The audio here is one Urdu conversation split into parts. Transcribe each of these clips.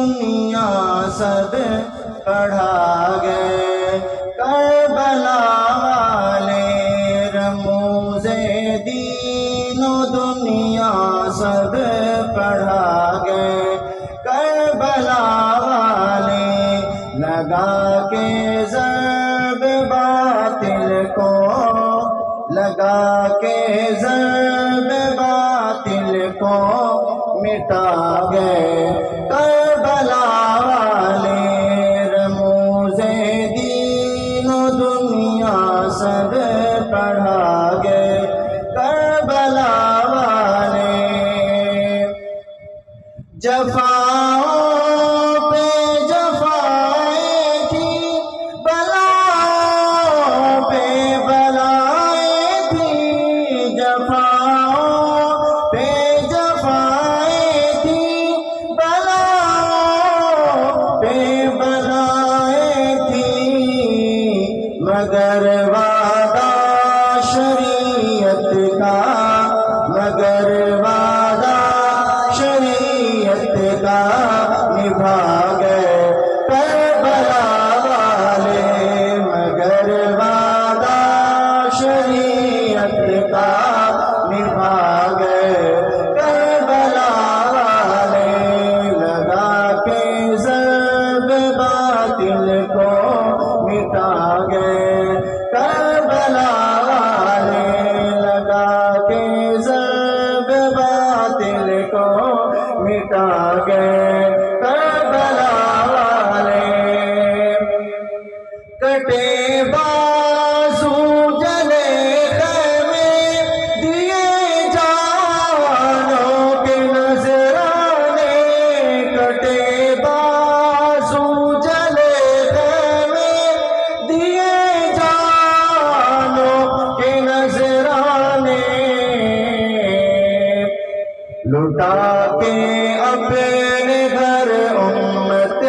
دنیا سب پڑھا گئے، کربلا والے رموز دین و دنیا سب پڑھا گئے، کربلا والے لگا کے ضرب باطل کو، لگا کے ضرب باطل کو مٹا گئے، کربلا والے رموز دین و دنیا سب پڑھا گئے، کربلا والے جفاؤں پہ جفائیں تھی، بلاؤں پہ بلائیں تھی، جفاؤں پہ جفائیں تھی، بلاؤں پہ بلائیں تھی، مگر وعدہ شریعت کا، مگر وعدہ شریعت کا نبھا گئے، کربلا والے مگر وعدہ شریعت کا نبھا گئے، کربلا والے لگا کے ضرب باطل کو مٹا گئے، کربلا والے لگا کے ضرب باطل کو مٹا گئے، کربلا والے کٹے بازو جلے خیمے دیے جانوں کے نذرانے، کٹے بازو جلے خیمے دیے جانوں کے نذرانے، لٹا کے اپنے گھر امت،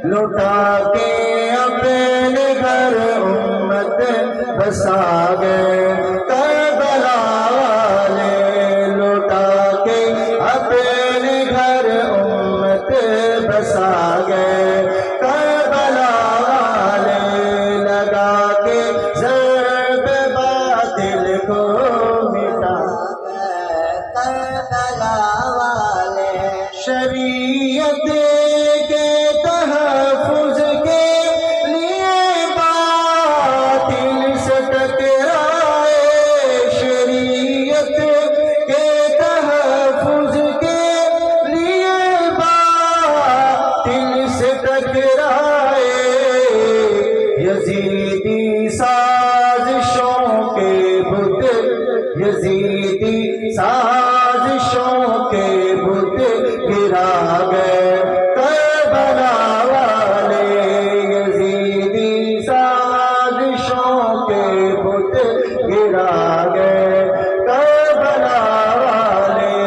لٹا کے اپنے گھر امت بسا گئے، کربلا والے لٹا کے اپنے گھر امت بسا گئے، کربلا والے لگا کے ضرب باطل کو مٹا گئے، کربلا والے شریعت کے تحفظ کے لیے باطل سے ٹکرائے، شریعت کے تحفظ کے لیے باطل سے ٹکرائے، یزیدی سازشوں کے بت، یزیدی سازشوں کے بت گرا گئے، کربلا والے یزیدی سازشوں کے بت گرا گئے، کربلا والے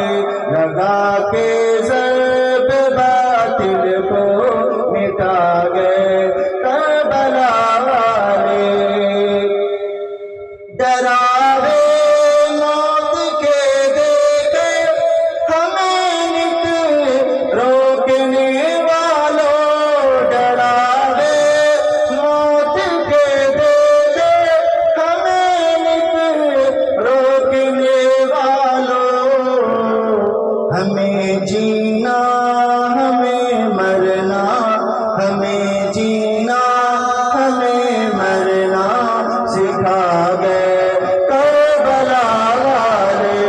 لگا کے ضرب باطل کو مٹا گئے، کربلا والے ڈراوے موت کے دیکھے ہمیں نت روکنے والوں، ڈراوے موت کے دیکھے ہمیں نت روکنے والوں، ہمیں جینا ہمیں مرنا، ہمیں جینا ہمیں مرنا سکھا گئے، کربلا والے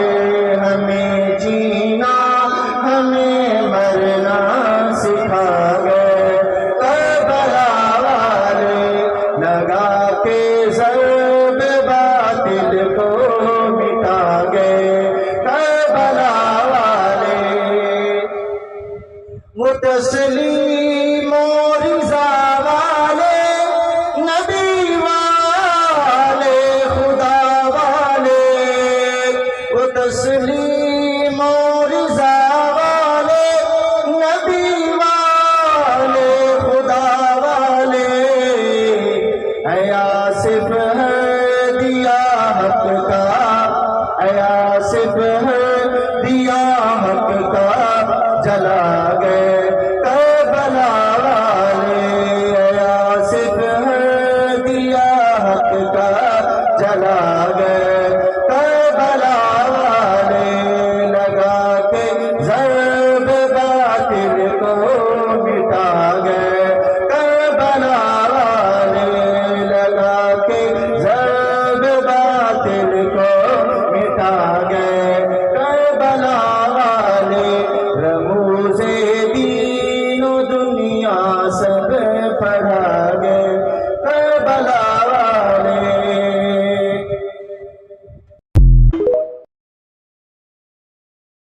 ہمیں جینا ہمیں مرنا سکھا گئے، کربلا والے لگا کے ضرب باطل کو مٹا گئے، کربلا والے متسلیم و رضا والے نبی والے خدا والے، متسلیم و رضا والے نبی والے خدا والے، اے آصف ہے دیا حق کا، اے آصف ہے دیا حق کا جلا گئے، دنیا سے